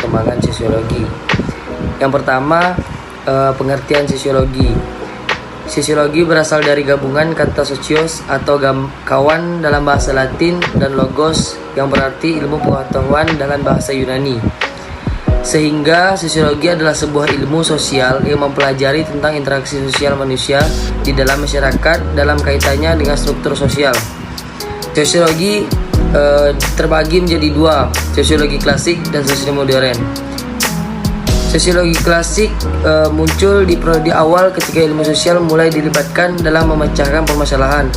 perkembangan sosiologi. Yang pertama, pengertian sosiologi. Sosiologi berasal dari gabungan kata socios atau kawan dalam bahasa Latin dan logos yang berarti ilmu pengetahuan dalam bahasa Yunani. Sehingga sosiologi adalah sebuah ilmu sosial yang mempelajari tentang interaksi sosial manusia di dalam masyarakat dalam kaitannya dengan struktur sosial. Sosiologi terbagi menjadi dua, sosiologi klasik dan sosiologi modern. Sosiologi klasik muncul di awal ketika ilmu sosial mulai dilibatkan dalam memecahkan permasalahan.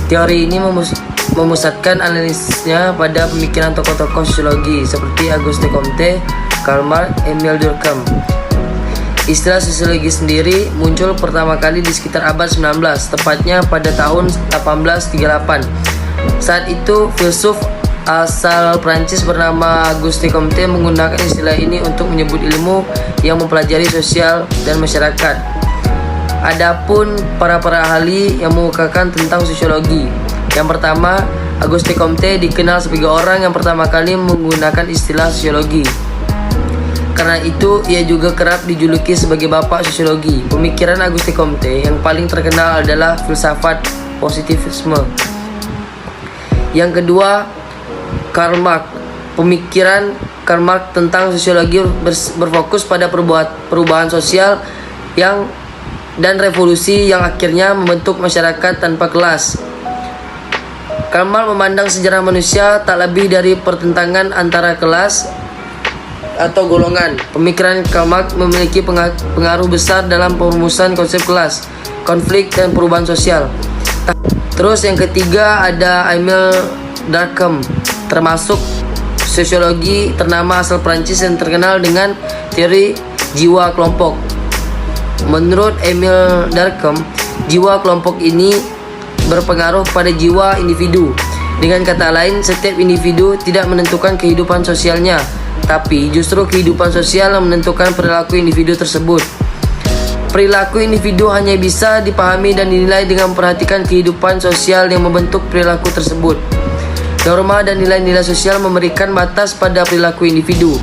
Teori ini memusatkan analisisnya pada pemikiran tokoh-tokoh sosiologi seperti Auguste Comte, Karl Marx, Emile Durkheim. Istilah sosiologi sendiri muncul pertama kali di sekitar abad 19, tepatnya pada tahun 1838. Saat itu, filsuf asal Prancis bernama Auguste Comte menggunakan istilah ini untuk menyebut ilmu yang mempelajari sosial dan masyarakat. Adapun para ahli yang mengukakan tentang sosiologi. Yang pertama, Auguste Comte dikenal sebagai orang yang pertama kali menggunakan istilah sosiologi. Karena itu, ia juga kerap dijuluki sebagai bapak sosiologi. Pemikiran Auguste Comte yang paling terkenal adalah filsafat positivisme. Yang kedua, Karl Marx. Pemikiran Karl Marx tentang sosiologi berfokus pada perubahan sosial dan revolusi yang akhirnya membentuk masyarakat tanpa kelas. Karl Marx memandang sejarah manusia tak lebih dari pertentangan antara kelas atau golongan. Pemikiran Karl Marx memiliki pengaruh besar dalam perumusan konsep kelas, konflik, dan perubahan sosial. Terus yang ketiga ada Emile Durkheim, termasuk sosiologi ternama asal Prancis yang terkenal dengan teori jiwa kelompok. Menurut Emile Durkheim, jiwa kelompok ini berpengaruh pada jiwa individu. Dengan kata lain, setiap individu tidak menentukan kehidupan sosialnya, tapi justru kehidupan sosial yang menentukan perilaku individu tersebut. Perilaku individu hanya bisa dipahami dan dinilai dengan memperhatikan kehidupan sosial yang membentuk perilaku tersebut. Norma dan nilai-nilai sosial memberikan batas pada perilaku individu.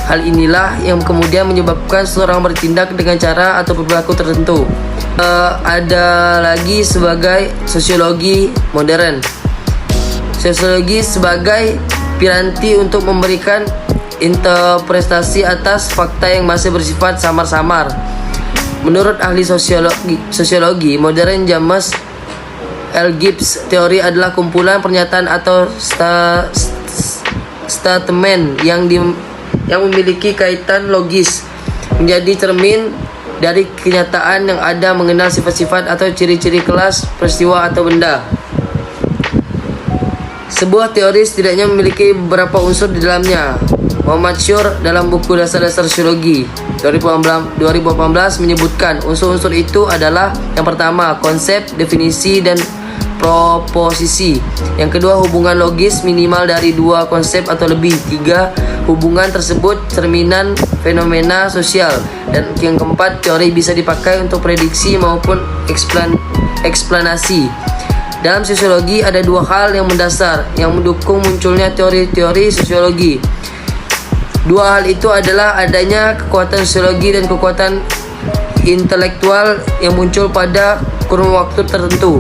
Hal inilah yang kemudian menyebabkan seseorang bertindak dengan cara atau perilaku tertentu. Ada lagi sebagai sosiologi modern. Sosiologi sebagai piranti untuk memberikan interpretasi atas fakta yang masih bersifat samar-samar. Menurut ahli sosiologi modern James L. Gibbs, teori adalah kumpulan pernyataan atau statement yang memiliki kaitan logis, menjadi cermin dari kenyataan yang ada, mengenal sifat-sifat atau ciri-ciri kelas, peristiwa, atau benda. Sebuah teori setidaknya memiliki beberapa unsur di dalamnya. Muhammad Shur dalam buku Dasar-Dasar Sosiologi 2018 menyebutkan unsur-unsur itu adalah: yang pertama, konsep, definisi, dan proposisi. Yang kedua, hubungan logis minimal dari dua konsep atau lebih. Tiga, hubungan tersebut cerminan fenomena sosial. Dan yang keempat, teori bisa dipakai untuk prediksi maupun eksplanasi. Dalam sosiologi ada dua hal yang mendasar yang mendukung munculnya teori-teori sosiologi. Dua hal itu adalah adanya kekuatan sosiologi dan kekuatan intelektual yang muncul pada kurun waktu tertentu.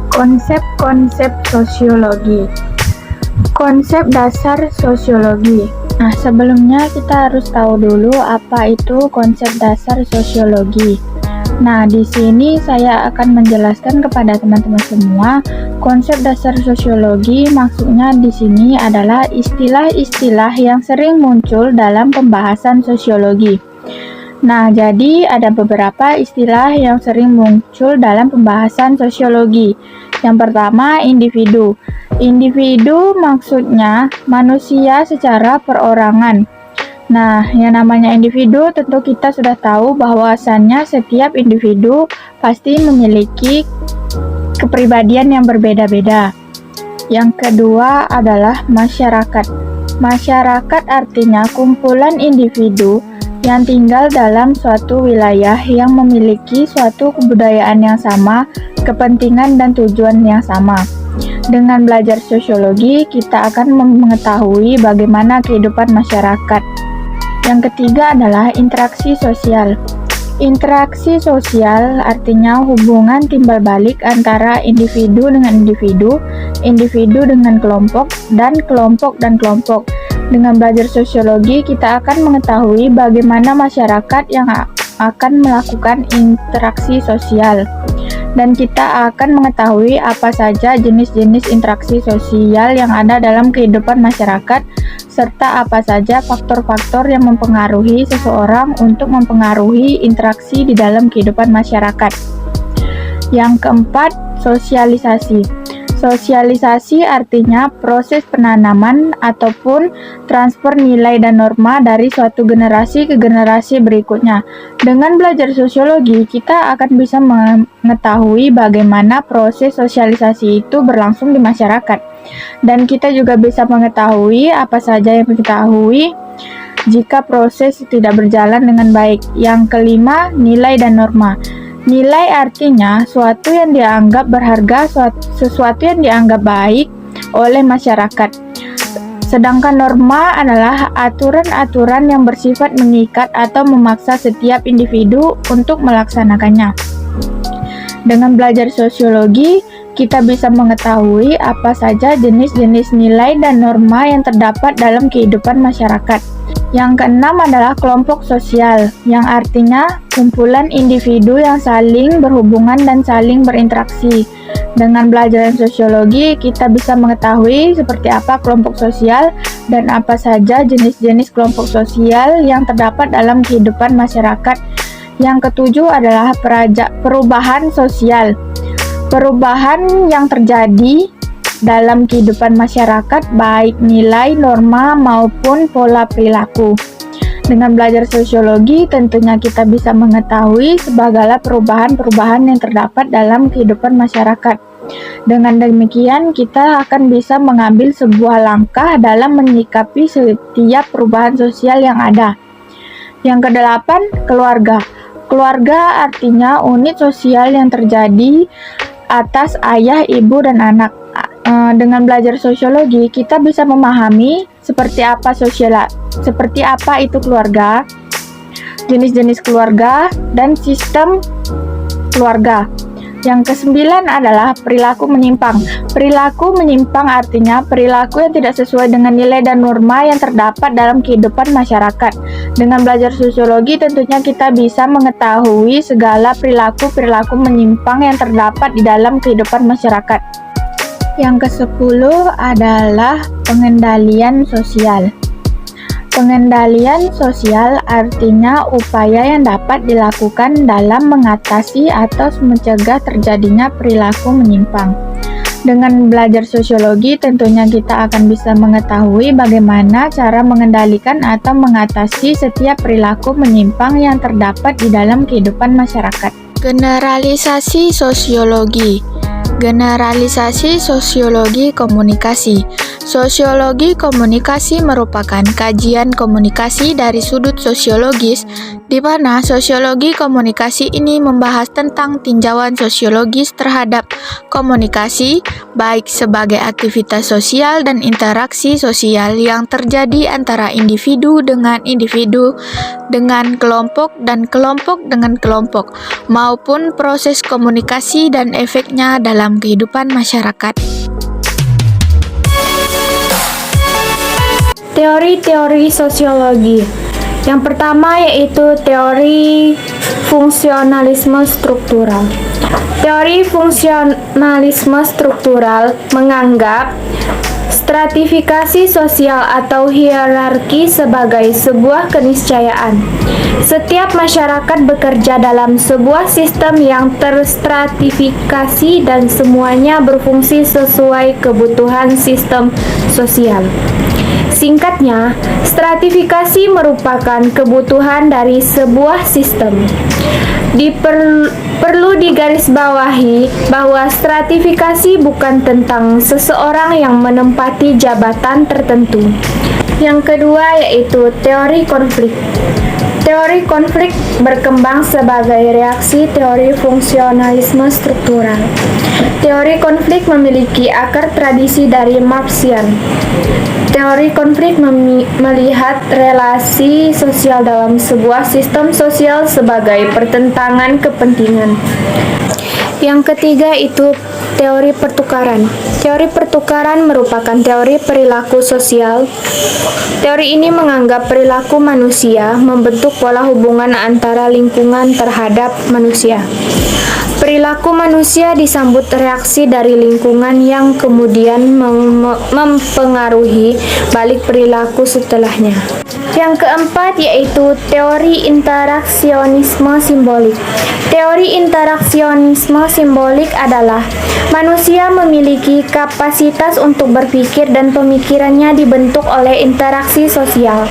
Konsep-konsep sosiologi. Konsep dasar sosiologi. Nah, sebelumnya kita harus tahu dulu apa itu konsep dasar sosiologi. Nah, di sini saya akan menjelaskan kepada teman-teman semua, konsep dasar sosiologi maksudnya di sini adalah istilah-istilah yang sering muncul dalam pembahasan sosiologi. Nah, jadi ada beberapa istilah yang sering muncul dalam pembahasan sosiologi. Yang pertama, individu. Individu maksudnya manusia secara perorangan. Nah, yang namanya individu tentu kita sudah tahu bahwasannya setiap individu pasti memiliki kepribadian yang berbeda-beda. Yang kedua adalah masyarakat. Masyarakat artinya kumpulan individu yang tinggal dalam suatu wilayah yang memiliki suatu kebudayaan yang sama, kepentingan dan tujuan yang sama. Dengan belajar sosiologi, kita akan mengetahui bagaimana kehidupan masyarakat. Yang ketiga adalah interaksi sosial. Interaksi sosial artinya hubungan timbal balik antara individu dengan individu, individu dengan kelompok, dan kelompok dan kelompok. Dengan belajar sosiologi, kita akan mengetahui bagaimana masyarakat yang akan melakukan interaksi sosial. Dan kita akan mengetahui apa saja jenis-jenis interaksi sosial yang ada dalam kehidupan masyarakat, serta apa saja faktor-faktor yang mempengaruhi seseorang untuk mempengaruhi interaksi di dalam kehidupan masyarakat. Yang keempat, sosialisasi. Sosialisasi artinya proses penanaman ataupun transfer nilai dan norma dari suatu generasi ke generasi berikutnya. Dengan belajar sosiologi, kita akan bisa mengetahui bagaimana proses sosialisasi itu berlangsung di masyarakat. Dan kita juga bisa mengetahui apa saja yang kita ketahui jika proses tidak berjalan dengan baik. Yang kelima, nilai dan norma. Nilai artinya suatu yang dianggap berharga, sesuatu yang dianggap baik oleh masyarakat. Sedangkan norma adalah aturan-aturan yang bersifat mengikat atau memaksa setiap individu untuk melaksanakannya. Dengan belajar sosiologi, kita bisa mengetahui apa saja jenis-jenis nilai dan norma yang terdapat dalam kehidupan masyarakat. Yang keenam adalah kelompok sosial, yang artinya kumpulan individu yang saling berhubungan dan saling berinteraksi. Dengan belajar sosiologi, kita bisa mengetahui seperti apa kelompok sosial dan apa saja jenis-jenis kelompok sosial yang terdapat dalam kehidupan masyarakat. Yang ketujuh adalah perubahan sosial. Perubahan yang terjadi dalam kehidupan masyarakat, baik nilai, norma, maupun pola perilaku. Dengan belajar sosiologi, tentunya kita bisa mengetahui segala perubahan-perubahan yang terdapat dalam kehidupan masyarakat. Dengan demikian, kita akan bisa mengambil sebuah langkah dalam menyikapi setiap perubahan sosial yang ada. Yang kedelapan, keluarga. Keluarga artinya unit sosial yang terjadi atas ayah, ibu, dan anak. Dengan belajar sosiologi, kita bisa memahami seperti apa itu keluarga, jenis-jenis keluarga, dan sistem keluarga. Yang kesembilan adalah perilaku menyimpang. Perilaku menyimpang artinya perilaku yang tidak sesuai dengan nilai dan norma yang terdapat dalam kehidupan masyarakat. Dengan belajar sosiologi, tentunya kita bisa mengetahui segala perilaku-perilaku menyimpang yang terdapat di dalam kehidupan masyarakat. Yang ke-10 adalah pengendalian sosial. Pengendalian sosial artinya upaya yang dapat dilakukan dalam mengatasi atau mencegah terjadinya perilaku menyimpang. Dengan belajar sosiologi, tentunya kita akan bisa mengetahui bagaimana cara mengendalikan atau mengatasi setiap perilaku menyimpang yang terdapat di dalam kehidupan masyarakat. Generalisasi sosiologi. Generalisasi sosiologi komunikasi. Sosiologi komunikasi merupakan kajian komunikasi dari sudut sosiologis, di mana sosiologi komunikasi ini membahas tentang tinjauan sosiologis terhadap komunikasi, baik sebagai aktivitas sosial dan interaksi sosial yang terjadi antara individu, dengan kelompok dan kelompok dengan kelompok, maupun proses komunikasi dan efeknya dalam kehidupan masyarakat. Teori-teori sosiologi. Yang pertama yaitu teori fungsionalisme struktural. Teori fungsionalisme struktural menganggap stratifikasi sosial atau hierarki sebagai sebuah keniscayaan. Setiap masyarakat bekerja dalam sebuah sistem yang terstratifikasi dan semuanya berfungsi sesuai kebutuhan sistem sosial. Singkatnya, stratifikasi merupakan kebutuhan dari sebuah sistem. Perlu digarisbawahi bahwa stratifikasi bukan tentang seseorang yang menempati jabatan tertentu. Yang kedua yaitu teori konflik. Teori konflik berkembang sebagai reaksi teori fungsionalisme struktural. Teori konflik memiliki akar tradisi dari Marxian. Teori konflik melihat relasi sosial dalam sebuah sistem sosial sebagai pertentangan kepentingan. Yang ketiga itu teori pertukaran. Teori pertukaran merupakan teori perilaku sosial. Teori ini menganggap perilaku manusia membentuk pola hubungan antara lingkungan terhadap manusia. Perilaku manusia disambut reaksi dari lingkungan yang kemudian mempengaruhi balik perilaku setelahnya. Yang keempat yaitu teori interaksionisme simbolik. Teori interaksionisme simbolik adalah manusia memiliki kapasitas untuk berpikir dan pemikirannya dibentuk oleh interaksi sosial.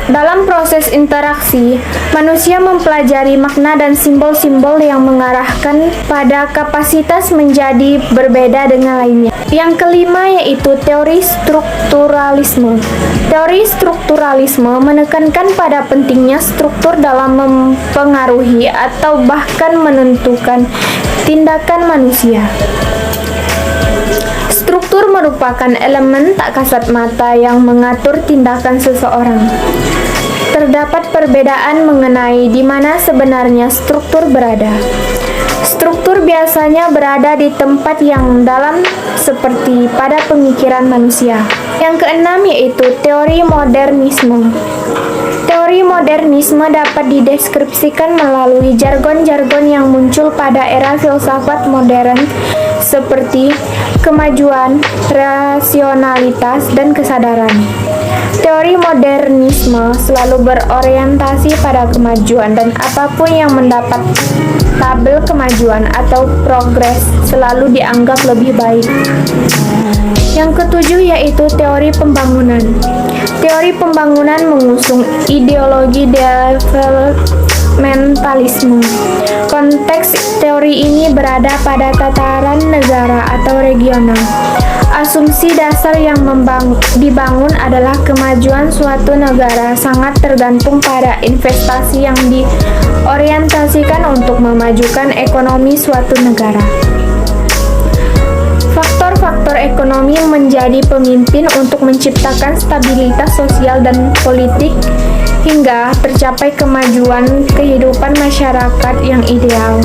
Dalam proses interaksi, manusia mempelajari makna dan simbol-simbol yang mengarahkan pada kapasitas menjadi berbeda dengan lainnya. Yang kelima yaitu teori strukturalisme. Teori strukturalisme menekankan pada pentingnya struktur dalam mempengaruhi atau bahkan menentukan tindakan manusia. Struktur merupakan elemen tak kasat mata yang mengatur tindakan seseorang. Terdapat perbedaan mengenai di mana sebenarnya struktur berada. Struktur biasanya berada di tempat yang dalam seperti pada pemikiran manusia. Yang keenam yaitu teori modernisme. Teori modernisme dapat dideskripsikan melalui jargon-jargon yang muncul pada era filsafat modern seperti kemajuan, rasionalitas, dan kesadaran. Teori modernisme selalu berorientasi pada kemajuan dan apapun yang mendapat tabel kemajuan atau progres selalu dianggap lebih baik. Yang ketujuh yaitu teori pembangunan. Teori pembangunan mengusung ideologi developmentalisme. Konteks teori ini berada pada tataran negara atau regional. Asumsi dasar yang dibangun adalah kemajuan suatu negara sangat tergantung pada investasi yang diorientasikan untuk memajukan ekonomi suatu negara. Faktor-faktor ekonomi menjadi pemimpin untuk menciptakan stabilitas sosial dan politik hingga tercapai kemajuan kehidupan masyarakat yang ideal.